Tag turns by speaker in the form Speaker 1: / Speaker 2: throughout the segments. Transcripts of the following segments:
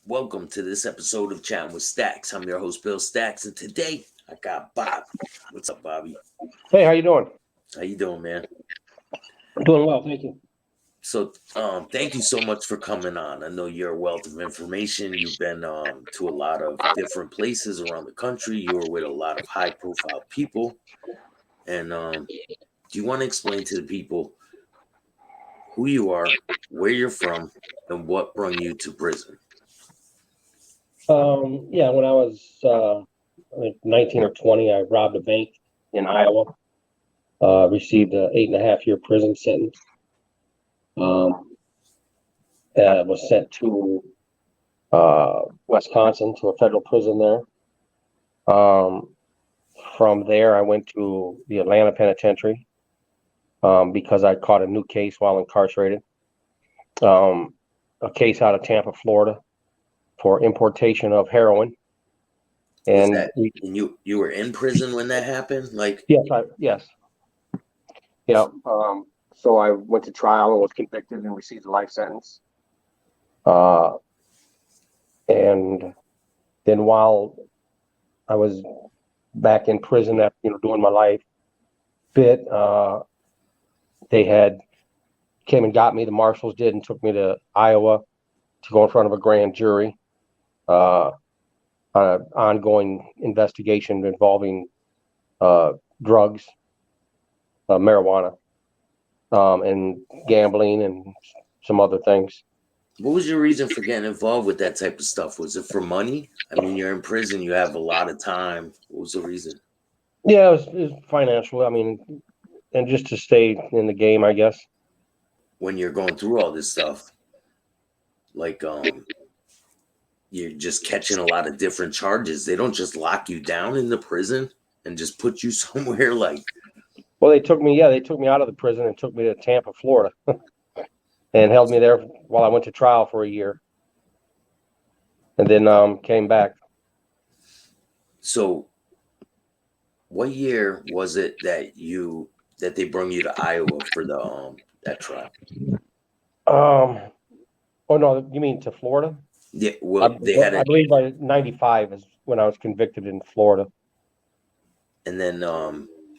Speaker 1: Welcome to this episode of Chattin with Staxx. I'm your host, Bill Staxx, and today I got Bob. What's up, Bobby?
Speaker 2: Hey, how you doing?
Speaker 1: How you doing, man?
Speaker 2: I'm doing well, thank you.
Speaker 1: So, thank you so much for coming on. I know you're a wealth of information. You've been to a lot of different places around the country. You were with a lot of high-profile people, and do you want to explain to the people who you are, where you're from, and what brought you to prison?
Speaker 2: Yeah, when I was I think 19 or 20, I robbed a bank in Iowa. Received an 8.5 year prison sentence. Was sent to Wisconsin to a federal prison there. From there, I went to the Atlanta Penitentiary because I caught a new case while incarcerated. A case out of Tampa, Florida, for importation of heroin. And
Speaker 1: you were in prison when that happened? Like,
Speaker 2: yes. Yeah. So I went to trial and was convicted and received a life sentence. And then while I was back in prison after doing my life bit, they came and got me. The marshals did, and took me to Iowa to go in front of a grand jury on an ongoing investigation involving drugs, marijuana, and gambling and some other things.
Speaker 1: what was your reason for getting involved with that type of stuff? Was it for money? I mean, you're in prison, you have a lot of time. What was the reason?
Speaker 2: Yeah, it was financial. I mean, and just to stay in the game, I guess.
Speaker 1: When you're going through all this stuff, like you're just catching a lot of different charges. They don't just lock you down in the prison and just put you somewhere like.
Speaker 2: Well, they took me out of the prison and took me to Tampa, Florida, and held me there while I went to trial for a year, and then came back.
Speaker 1: So, what year was it that they brought you to Iowa for the that trial?
Speaker 2: Oh no, you mean to Florida?
Speaker 1: Yeah, well,
Speaker 2: I believe by 95 is when I was convicted in Florida.
Speaker 1: And then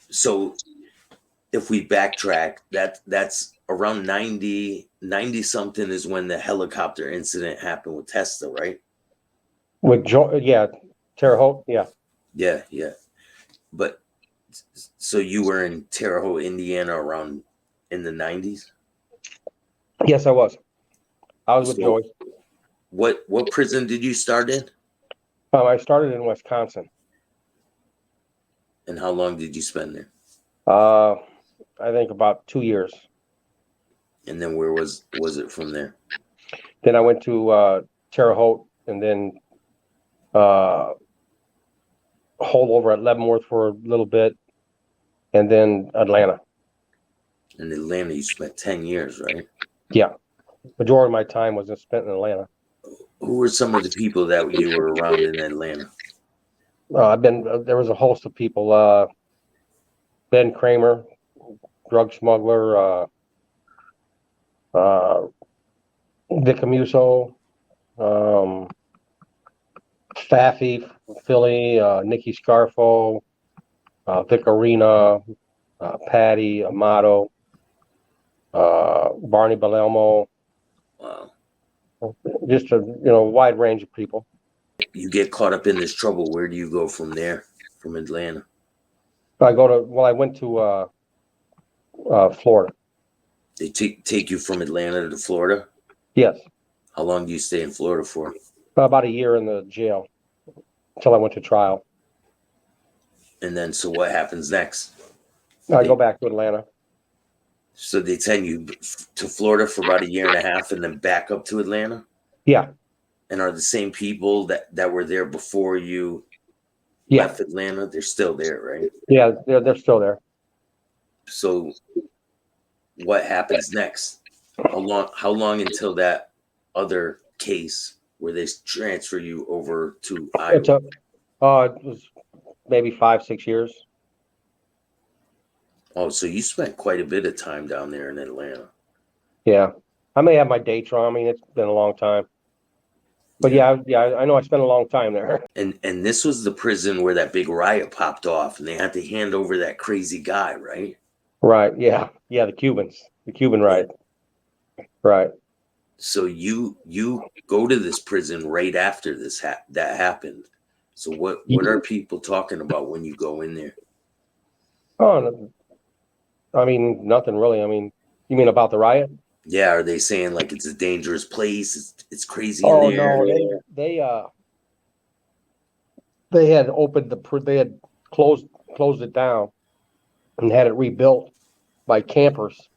Speaker 1: so if we backtrack, that's around 90 something is when the helicopter incident happened with Tesla, right?
Speaker 2: With Terre Haute,
Speaker 1: Yeah. But so you were in Terre Haute, Indiana around in the 90s?
Speaker 2: Yes, I was. I was with Joey.
Speaker 1: What prison did you start in?
Speaker 2: I started in Wisconsin.
Speaker 1: And how long did you spend there?
Speaker 2: I think about 2 years.
Speaker 1: And then where was it from there?
Speaker 2: Then I went to Terre Haute, and then holdover at Leavenworth for a little bit, and then Atlanta.
Speaker 1: In Atlanta, you spent 10 years, right?
Speaker 2: Yeah. Majority of my time was spent in Atlanta.
Speaker 1: Who were some of the people that you were around in Atlanta?
Speaker 2: There was a host of people. Ben Kramer, drug smuggler. Vic Amuso, Faffy, Philly, Nicky Scarfo, Vic Arena, Patty, Amato, Barney Belelmo.
Speaker 1: Wow.
Speaker 2: Just a wide range of people.
Speaker 1: You get caught up in this trouble. Where do you go from there, from Atlanta?
Speaker 2: I went to Florida.
Speaker 1: They take you from Atlanta to Florida?
Speaker 2: Yes.
Speaker 1: How long do you stay in Florida for?
Speaker 2: About a year in the jail until I went to trial.
Speaker 1: And then, so what happens next?
Speaker 2: I go back to Atlanta.
Speaker 1: So they send you to Florida for about a year and a half and then back up to Atlanta?
Speaker 2: Yeah.
Speaker 1: And are the same people that were there before you left Atlanta? They're still there, right?
Speaker 2: Yeah, they're still there.
Speaker 1: So what happens next? How long until that other case where they transfer you over to Iowa?
Speaker 2: It was maybe 5-6 years.
Speaker 1: Oh, so you spent quite a bit of time down there in Atlanta.
Speaker 2: Yeah. I may have my dates wrong. I mean, it's been a long time. But yeah, I know I spent a long time there.
Speaker 1: And this was the prison where that big riot popped off, and they had to hand over that crazy guy, right?
Speaker 2: Right. Yeah. Yeah. The Cuban
Speaker 1: Yeah.
Speaker 2: riot. Right.
Speaker 1: So you go to this prison right after that happened. So what are people talking about when you go in there?
Speaker 2: Oh, I mean, nothing really. I mean, you mean about the riot?
Speaker 1: Yeah, are they saying like it's a dangerous place? It's crazy in
Speaker 2: Oh
Speaker 1: there.
Speaker 2: no, they had opened they had closed it down and had it rebuilt by campers.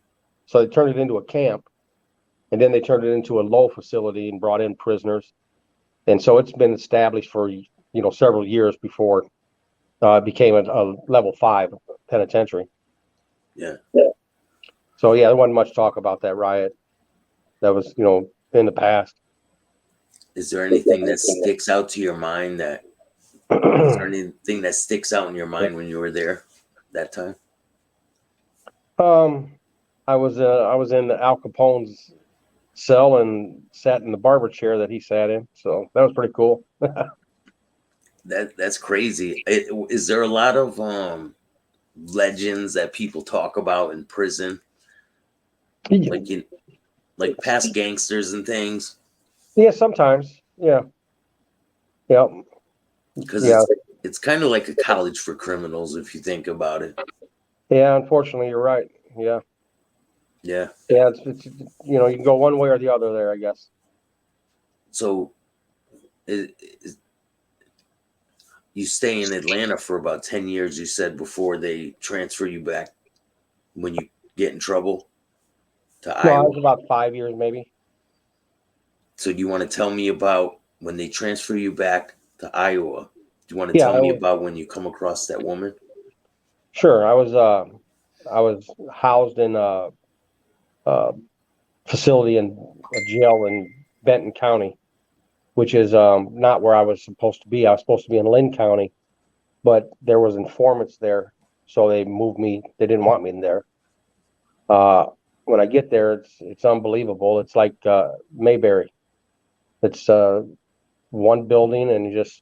Speaker 2: So they turned it into a camp, and then they turned it into a low facility and brought in prisoners. And so it's been established for several years before it became a level 5 penitentiary.
Speaker 1: Yeah.
Speaker 2: So yeah, there wasn't much talk about that riot. That was in the past.
Speaker 1: Is there anything that sticks out to your mind that is there anything that sticks out in your mind when you were there that time?
Speaker 2: I was in Al Capone's cell and sat in the barber chair that he sat in. So that was pretty cool.
Speaker 1: That's crazy. Is there a lot of legends that people talk about in prison, like in like past gangsters and things?
Speaker 2: Yeah, sometimes. Yeah. Yeah.
Speaker 1: Because
Speaker 2: Yeah.
Speaker 1: it's kind of like a college for criminals if you think about it.
Speaker 2: Yeah. Unfortunately, you're right. Yeah.
Speaker 1: Yeah.
Speaker 2: Yeah. It's you can go one way or the other there, I guess.
Speaker 1: So you stay in Atlanta for about 10 years, you said, before they transfer you back when you get in trouble to
Speaker 2: No, I
Speaker 1: Iowa.
Speaker 2: was about 5 years, maybe.
Speaker 1: So do you want to tell me about when they transfer you back to Iowa? Do you want to
Speaker 2: Yeah,
Speaker 1: tell me about when you come across that woman?
Speaker 2: sure. I was housed in a facility in a jail in Benton County, which is not where I was supposed to be. I was supposed to be in Lynn County, but there was informants there, so they moved me. They didn't want me in there. Uh, when I get there, it's unbelievable. It's like Mayberry. It's one building and just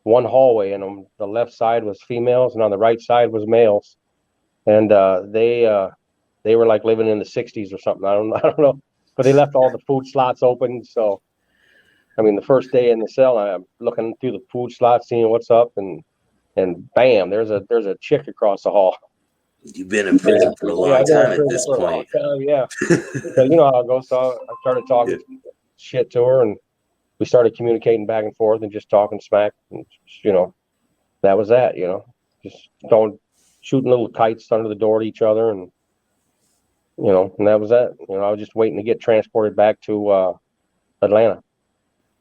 Speaker 2: one hallway, and on the left side was females, and on the right side was males, and they were like living in the '60s or something. I don't know, but they left all the food slots open. So I mean, the first day in the cell, I'm looking through the food slots, seeing what's up, and bam, there's a chick across the hall.
Speaker 1: You've been in prison for a
Speaker 2: Yeah,
Speaker 1: long
Speaker 2: I've been in
Speaker 1: time at
Speaker 2: prison
Speaker 1: this
Speaker 2: for a long
Speaker 1: point.
Speaker 2: time. Yeah, so you know how it goes. So I started talking
Speaker 1: Yeah.
Speaker 2: shit to her, and we started communicating back and forth and just talking smack. And, that was that. Just going shooting little kites under the door to each other, and and that was that. I was just waiting to get transported back to Atlanta.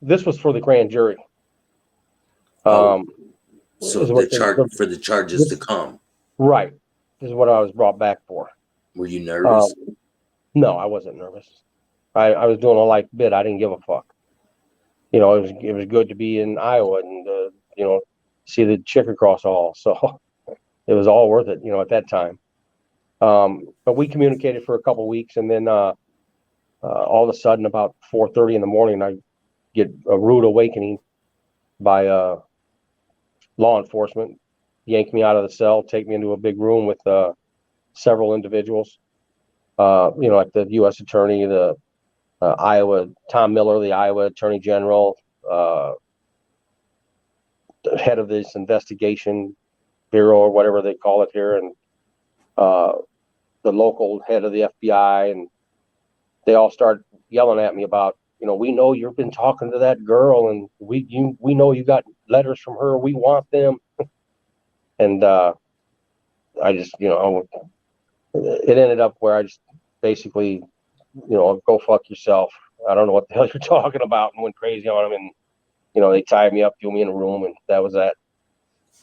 Speaker 2: This was for the grand jury.
Speaker 1: Oh,
Speaker 2: Um,
Speaker 1: so
Speaker 2: is what
Speaker 1: the charges to
Speaker 2: this,
Speaker 1: come.
Speaker 2: right. This is what I was brought back for.
Speaker 1: Were you
Speaker 2: Um,
Speaker 1: nervous?
Speaker 2: no, I wasn't nervous. I was doing a light bid. I didn't give a fuck. It was good to be in Iowa and see the chick across the hall. So it was all worth it. At that time. But we communicated for a couple of weeks, and then all of a sudden, about 4:30 in the morning, I get a rude awakening by law enforcement, yank me out of the cell, take me into a big room with several individuals. Like the U.S. Attorney, the Iowa Tom Miller, the Iowa Attorney General, uh, the head of this investigation bureau or whatever they call it here, and uh, the local head of the FBI, and they all start yelling at me about, we know you've been talking to that girl, and we know you got letters from her. We want them, and I just, it ended up where I just basically, go fuck yourself. I don't know what the hell you're talking about, and went crazy on them, and they tied me up, threw me in a room, and that was that.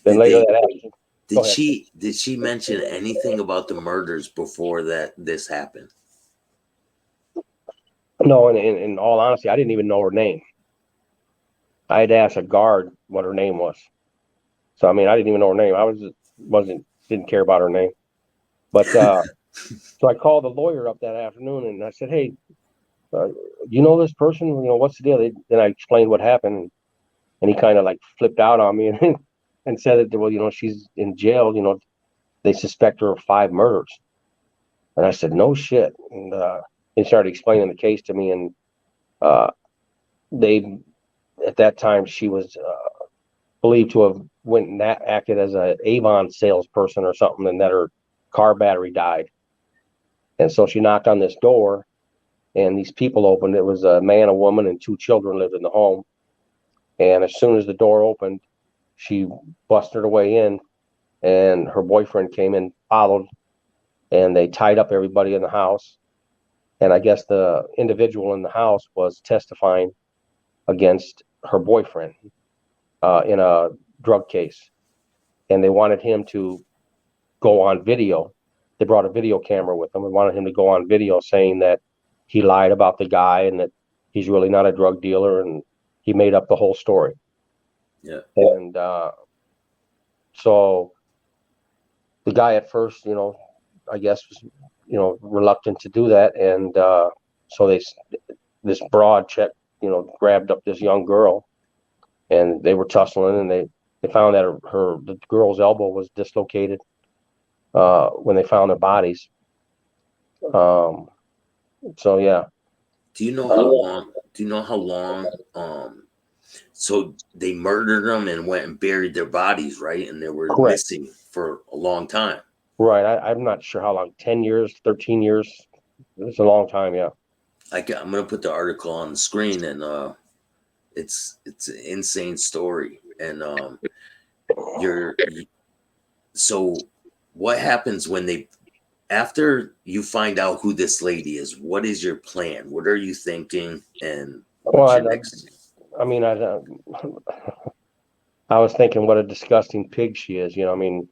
Speaker 2: Then
Speaker 1: Did
Speaker 2: later
Speaker 1: they
Speaker 2: that happened. Go ahead.
Speaker 1: did she mention anything about the murders before that this happened?
Speaker 2: No, in all honesty, I didn't even know her name. I had to ask a guard what her name was. So I mean, I didn't even know her name. I didn't care about her name. But so I called the lawyer up that afternoon, and I said, "Hey, you know this person? What's the deal? Then I explained what happened, and he kind of like flipped out on me and said that, well, she's in jail. They suspect her of 5 murders. And I said, no shit. And he started explaining the case to me, and they, at that time, she was believed to have went and acted as a Avon salesperson or something, and that her car battery died. And so she knocked on this door, and these people opened. It was a man, a woman, and 2 children lived in the home. And as soon as the door opened, she busted her way in, and her boyfriend came in, followed, and they tied up everybody in the house. And I guess the individual in the house was testifying against her boyfriend in a drug case. And they wanted him to go on video. They brought a video camera with them and wanted him to go on video saying that he lied about the guy and that he's really not a drug dealer, and he made up the whole story.
Speaker 1: Yeah.
Speaker 2: And so the guy at first, I guess was, reluctant to do that. And so this broad check, grabbed up this young girl, and they were tussling, and they found that the girl's elbow was dislocated when they found their bodies. So yeah.
Speaker 1: Do you know how long? Do you know how long? So they murdered them and went and buried their bodies, right? And they were
Speaker 2: Correct.
Speaker 1: missing for a long time.
Speaker 2: Right. I'm not sure how long. 10 years, 13 years. It's a long time. Yeah.
Speaker 1: I'm gonna put the article on the screen, and it's an insane story. And so what happens when after you find out who this lady is? What is your plan? What are you thinking? And what's your next?
Speaker 2: I mean, I was thinking what a disgusting pig she is. I mean,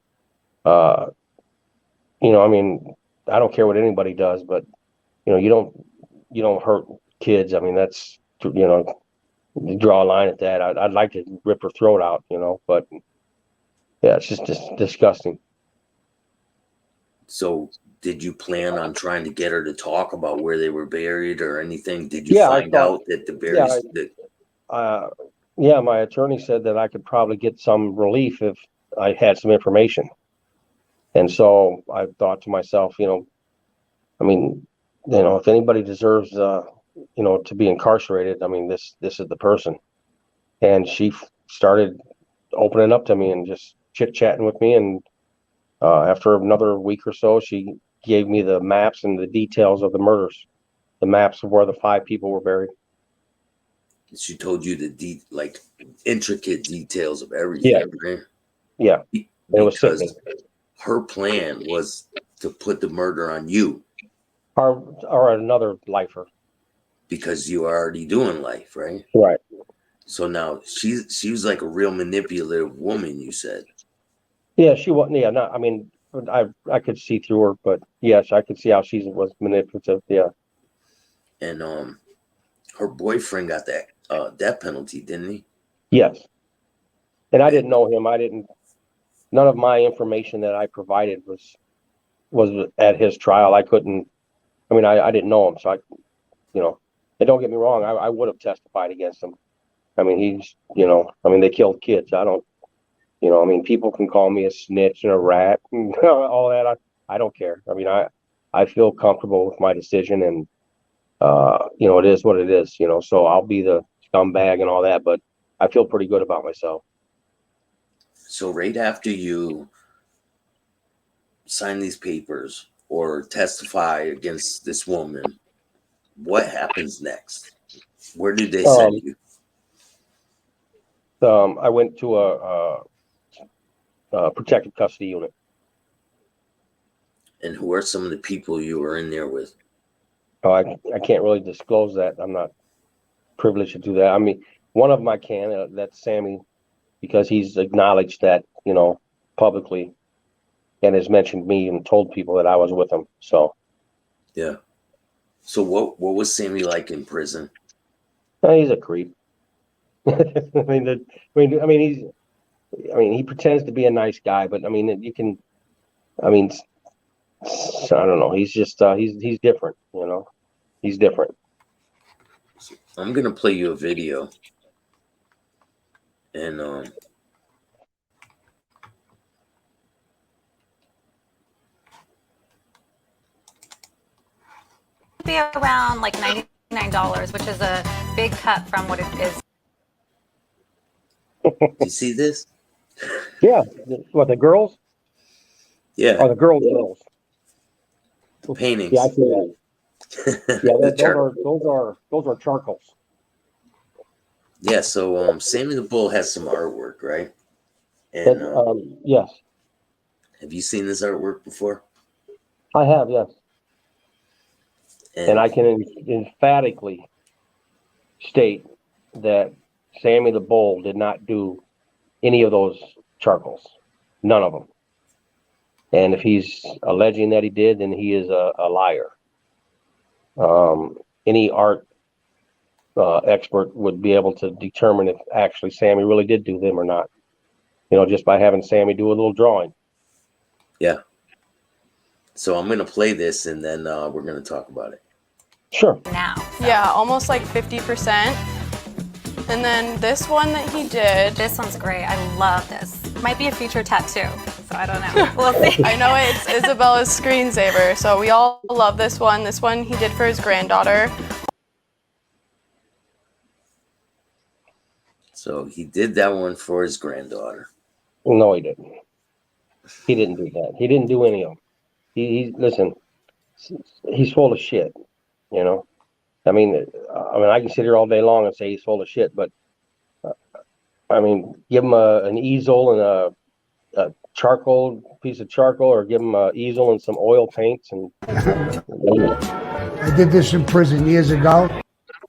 Speaker 2: I don't care what anybody does, but you don't hurt kids. I mean, that's you draw a line at that. I'd like to rip her throat out, but yeah, it's just disgusting.
Speaker 1: So did you plan on trying to get her to talk about where they were buried or anything? Did you find out that the burials?
Speaker 2: Yeah, my attorney said that I could probably get some relief if I had some information. And so I thought to myself, I mean, if anybody deserves, to be incarcerated, I mean, this is the person. And she started opening up to me and just chit-chatting with me. And after another week or so, she gave me the maps and the details of the murders, the maps of where the 5 people were buried.
Speaker 1: She told you the intricate details of everything, right?
Speaker 2: Yeah.
Speaker 1: Because her plan was to put the murder on you.
Speaker 2: Or another lifer.
Speaker 1: Because you are already doing life, right?
Speaker 2: Right.
Speaker 1: So now she was like a real manipulative woman, you said.
Speaker 2: Yeah, she was. Yeah, I mean, I could see through her, but yes, I could see how she was manipulative. Yeah.
Speaker 1: And her boyfriend got that death penalty, didn't he?
Speaker 2: Yes. And I didn't know him. None of my information that I provided was at his trial. I couldn't. I mean, I didn't know him, so and don't get me wrong, I would have testified against him. I mean, he's, they killed kids. I don't, I mean, people can call me a snitch and a rat and all that. I don't care. I mean, I feel comfortable with my decision, and, it is what it is, so I'll be the scumbag and all that, but I feel pretty good about myself.
Speaker 1: So right after you sign these papers or testify against this woman, what happens next? Where did they send you?
Speaker 2: I went to a protective custody unit.
Speaker 1: And who are some of the people you were in there with?
Speaker 2: Oh, I can't really disclose that. I'm not privileged to do that. I mean, one of them I can. That's Sammy, because he's acknowledged that, publicly, and has mentioned me and told people that I was with him. So.
Speaker 1: Yeah. So what was Sammy like in prison?
Speaker 2: He's a creep. I mean, he pretends to be a nice guy, but I mean, I don't know. He's just, he's different, he's different.
Speaker 1: I'm gonna play you a video, and
Speaker 3: be around like $99, which is a big cut from what it is.
Speaker 1: do you see this?
Speaker 2: Yeah. What, the girls?
Speaker 1: Yeah,
Speaker 2: Oh, the girls.
Speaker 1: the paintings.
Speaker 2: Yeah, I see that. Yeah, those are charcoals.
Speaker 1: Yeah, so Sammy the Bull has some artwork, right? And
Speaker 2: Yes,
Speaker 1: have you seen this artwork before?
Speaker 2: I have. Yes, and
Speaker 1: And
Speaker 2: I can emphatically state that Sammy the Bull did not do any of those charcoals. None of them. And if he's alleging that he did, then he is a liar. Any art expert would be able to determine if actually Sammy really did do them or not. You know, just by having Sammy do a little drawing.
Speaker 1: yeah, so I'm gonna play this, and then we're gonna talk about it.
Speaker 2: Sure.
Speaker 3: Now. So.
Speaker 4: Yeah, almost like 50%. And then this one that he did.
Speaker 3: This one's great. I love this. Might be a future tattoo, so I don't know. We'll see.
Speaker 4: I know it's Isabella's screensaver, so we all love this one. This one he did for his granddaughter.
Speaker 1: So he did that one for his granddaughter.
Speaker 2: No, he didn't. He didn't do that. He didn't do any of them. Listen, he's full of shit. You know, I mean, I can sit here all day long and say he's full of shit, but I mean, give him an easel and a charcoal piece of charcoal, or give him an easel and some oil paints, and
Speaker 5: I did this in prison years ago.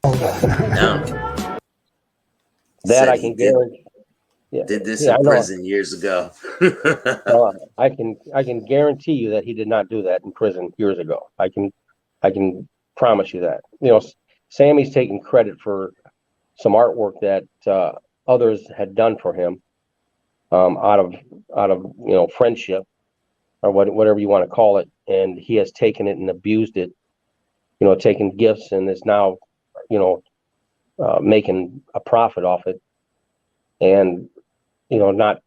Speaker 1: Now,
Speaker 2: that I can guarantee. Yeah,
Speaker 1: did this in prison years ago.
Speaker 2: I can guarantee you that he did not do that in prison years ago. I can promise you that. You know, Sammy's taking credit for some artwork that others had done for him out of you know, friendship or whatever you want to call it, and he has taken it and abused it. You know, taken gifts and is now, you know, making a profit off it, and you know, not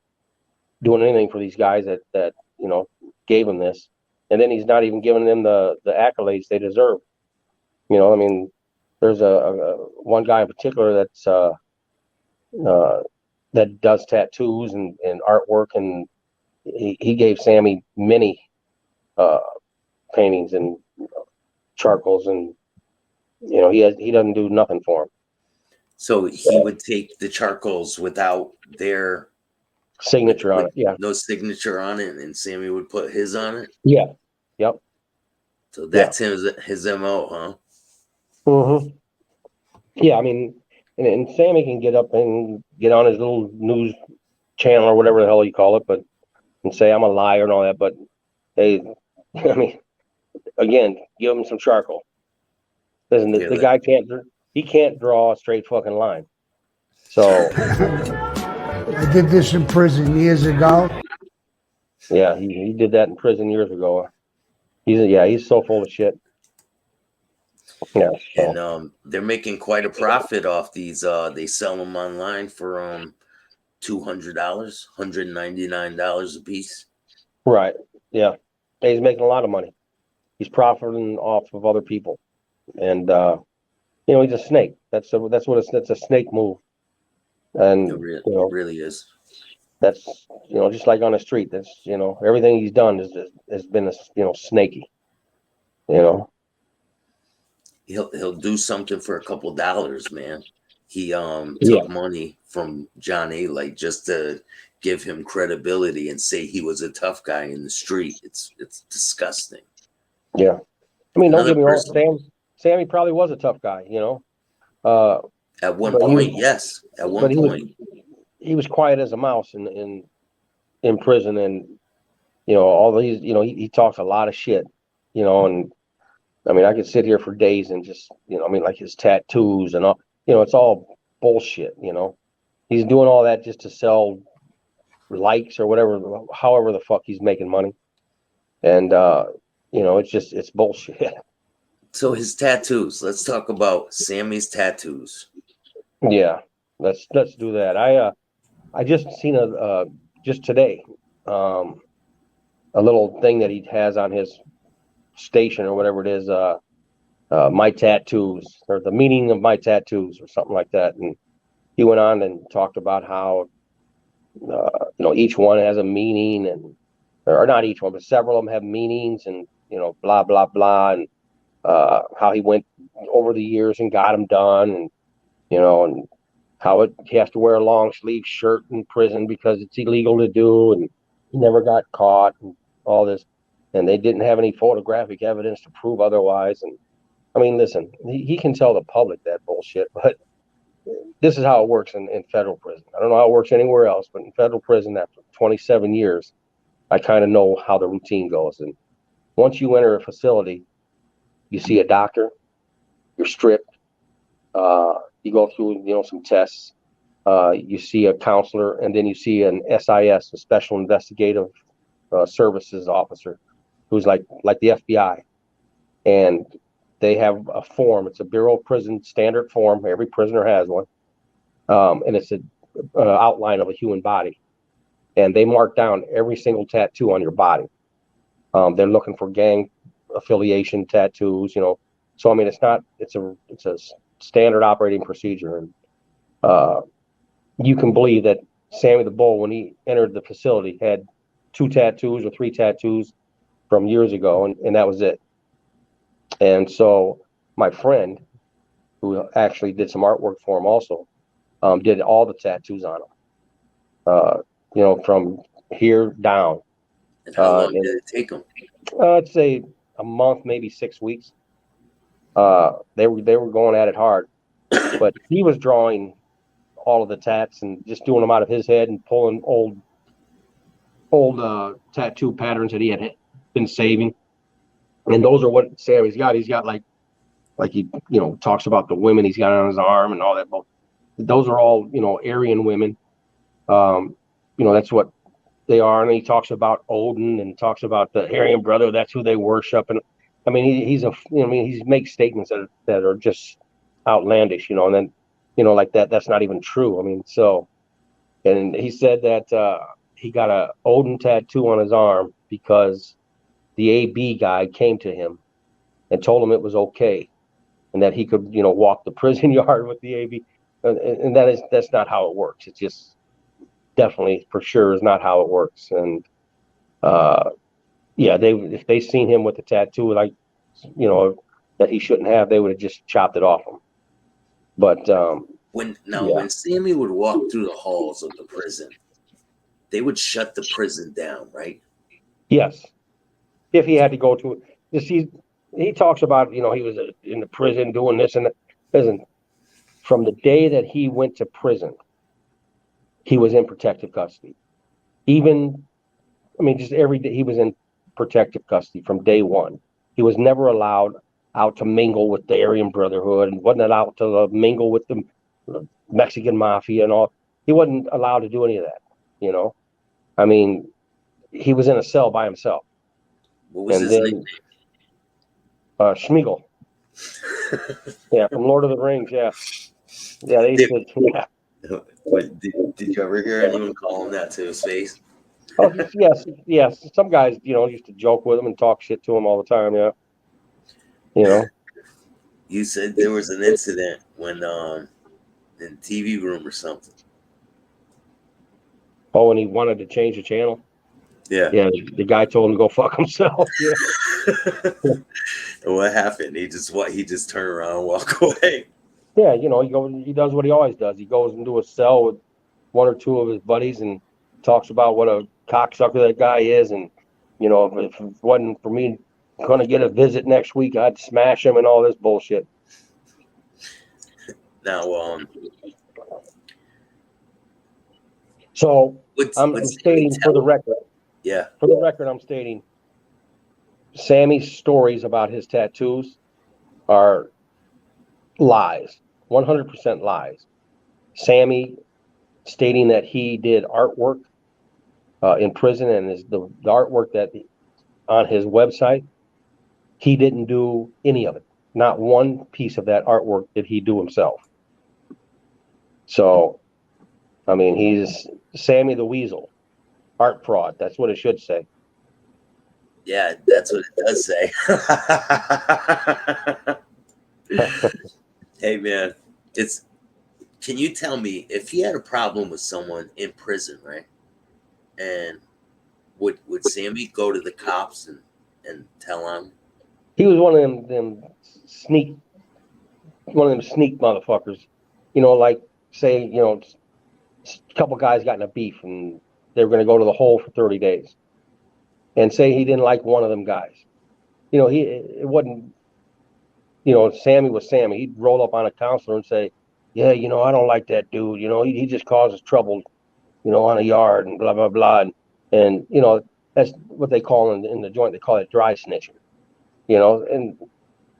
Speaker 2: doing anything for these guys that you know gave him this, and then he's not even giving them the accolades they deserve. You know, I mean, there's a one guy in particular that's that does tattoos and artwork, and he gave Sammy many paintings and charcoals, and you know, he doesn't do nothing for him.
Speaker 1: So he would take the charcoals without their
Speaker 2: signature on it. Yeah,
Speaker 1: no signature on it, and Sammy would put his on it.
Speaker 2: Yeah. Yep.
Speaker 1: So that's his MO, huh?
Speaker 2: Mm-hmm. Yeah, I mean, and Sammy can get up and get on his little news channel or whatever the hell you call it, but and say I'm a liar and all that. But hey, I mean, again, give him some charcoal. Listen, the guy can't draw a straight fucking line. So
Speaker 5: I did this in prison years ago.
Speaker 2: Yeah, he did that in prison years ago. He's so full of shit. Yeah, so.
Speaker 1: And they're making quite a profit off these. They sell them online for $200, $199 a piece.
Speaker 2: Right. Yeah. He's making a lot of money. He's profiting off of other people, and you know, he's a snake. That's a snake move. And
Speaker 1: it really is.
Speaker 2: That's, you know, just like on the street. That's, you know, everything he's done has been you know, snaky. You know.
Speaker 1: He'll do something for a couple dollars, man. He took money from John A. Light just to give him credibility and say he was a tough guy in the street. It's disgusting.
Speaker 2: Yeah, I mean, don't get me wrong. Sammy probably was a tough guy, you know.
Speaker 1: At one point, yes. At one point,
Speaker 2: he was quiet as a mouse in prison, and you know, all these, you know, he talks a lot of shit, you know, and I mean, I could sit here for days and just, you know, I mean, like his tattoos and all, you know, it's all bullshit, you know. He's doing all that just to sell likes or whatever, however the fuck he's making money. And, you know, it's bullshit.
Speaker 1: So his tattoos. Let's talk about Sammy's tattoos.
Speaker 2: Yeah, let's do that. I just seen just today a little thing that he has on his station or whatever it is. My tattoos, or the meaning of my tattoos, or something like that. And he went on and talked about how each one has a meaning, and or not each one, but several of them have meanings, and blah blah blah, and how he went over the years and got them done, and and how he has to wear a long sleeve shirt in prison because it's illegal to do, and he never got caught, and all this, and they didn't have any photographic evidence to prove otherwise. And I mean, listen, he can tell the public that bullshit, but this is how it works in federal prison. I don't know how it works anywhere else, but in federal prison, after 27 years, I kind of know how the routine goes. And once you enter a facility, you see a doctor, you're stripped, you go through, some tests, you see a counselor, and then you see an SIS, a Special Investigative Services officer, who's like the FBI. And they have a form. It's a Bureau of Prison standard form. Every prisoner has one. And it's an outline of a human body. And they mark down every single tattoo on your body. They're looking for gang affiliation tattoos, So I mean, it's a standard operating procedure. And you can believe that Sammy the Bull, when he entered the facility, had 2 tattoos or 3 tattoos from years ago, and that was it. And so my friend, who actually did some artwork for him also, did all the tattoos on him, from here down.
Speaker 1: And how long did it take him?
Speaker 2: I'd say a month, maybe 6 weeks. They were going at it hard, but he was drawing all of the tats and just doing them out of his head and pulling old tattoo patterns that he had been saving. And those are what Sammy's got. He's got like he talks about the women he's got on his arm and all that. But those are all Aryan women. That's what they are. And he talks about Odin and talks about the Aryan brother. That's who they worship. And I mean, he makes statements that are just outlandish. And then like that's not even true. I mean, so, and he said that he got a Odin tattoo on his arm because the AB guy came to him and told him it was okay, and that he could, walk the prison yard with the AB, and that's not how it works. It's just definitely for sure is not how it works. And if they seen him with a tattoo like, that he shouldn't have, they would have just chopped it off him. But
Speaker 1: when Sammy would walk through the halls of the prison, they would shut the prison down, right?
Speaker 2: Yes, if he had to go to it. He talks about, he was in the prison doing this and that. Listen, from the day that he went to prison, he was in protective custody. Just every day he was in protective custody from day one. He was never allowed out to mingle with the Aryan Brotherhood, and wasn't allowed to mingle with the Mexican Mafia and all. He wasn't allowed to do any of that, he was in a cell by himself.
Speaker 1: What was his nickname?
Speaker 2: Schmiegel. Yeah, from Lord of the Rings. Yeah, they said. Yeah.
Speaker 1: What, did you ever hear anyone call him that to his face?
Speaker 2: Oh, yes. Some guys, used to joke with him and talk shit to him all the time. Yeah.
Speaker 1: You said there was an incident when in TV room or something.
Speaker 2: Oh, and he wanted to change the channel.
Speaker 1: Yeah.
Speaker 2: Yeah. The guy told him to go fuck himself. Yeah.
Speaker 1: What happened? He just turned around and walk away.
Speaker 2: Yeah, he does what he always does. He goes into a cell with 1 or 2 of his buddies and talks about what a cocksucker that guy is. And, if it wasn't for me going to get a visit next week, I'd smash him and all this bullshit.
Speaker 1: Now,
Speaker 2: so I'm stating for the record.
Speaker 1: Yeah.
Speaker 2: For the record, I'm stating Sammy's stories about his tattoos are lies, 100% lies. Sammy stating that he did artwork in prison, and the artwork that on his website, he didn't do any of it. not one piece of that artwork did he do himself. So, I mean, he's Sammy the Weasel, art fraud. That's what it should say.
Speaker 1: Yeah, that's what it does say. Hey man, it's can you tell me if he had a problem with someone in prison, right? And would Sammy go to the cops and tell on?
Speaker 2: He was one of them sneak, one of them sneak motherfuckers. You know, like say, you know, a couple guys got in a beef and they were going to go to the hole for 30 days. And say he didn't like one of them guys. You know, it wasn't, you know, Sammy was Sammy. He'd roll up on a counselor and say, yeah, you know, I don't like that dude. You know, he just causes trouble, you know, on a yard and blah, blah, blah. And you know, that's what they call in the joint, they call it dry snitching, you know, and,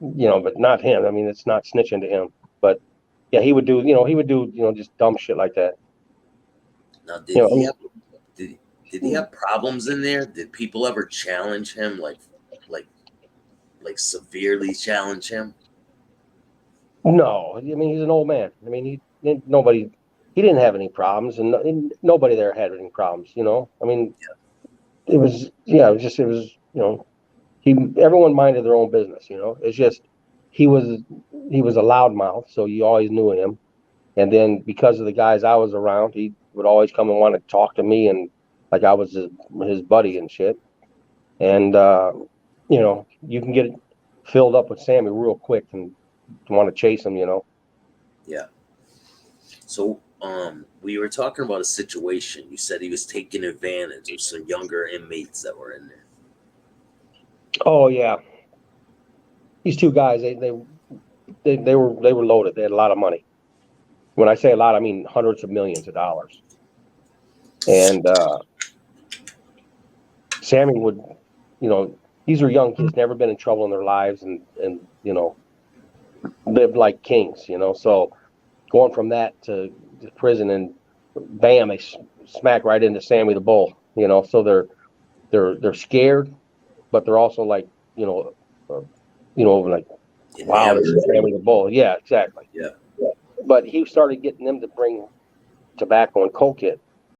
Speaker 2: you know, but not him. I mean, it's not snitching to him. But yeah, he would do, you know, just dumb shit like that.
Speaker 1: Now,
Speaker 2: You know,
Speaker 1: did he have problems in there? Did people ever challenge him, like severely challenge him?
Speaker 2: no, I mean, he's an old man. I mean, he didn't have any problems, and nobody there had any problems, you know. I mean, it was, yeah, it was, you know, everyone minded their own business, you know. It's just he was a loudmouth, so you always knew him. And then because of the guys I was around, he would always come and want to talk to me, and like I was his buddy and shit. And you know, you can get it filled up with Sammy real quick and want to chase him, you know.
Speaker 1: Yeah. So, we were talking about a situation. You said he was taking advantage of some younger inmates that were in there.
Speaker 2: Oh yeah, these two guys, they were loaded. They had a lot of money. When I say a lot, I mean hundreds of millions of dollars. And Sammy would, you know, these are young kids, never been in trouble in their lives, and you know, lived like kings, you know. So going from that to prison, and bam, they smack right into Sammy the Bull, you know. So they're scared, but they're also like, like, wow, this is Sammy the Bull. Yeah, exactly.
Speaker 1: Yeah.
Speaker 2: But he started getting them to bring tobacco and coke in.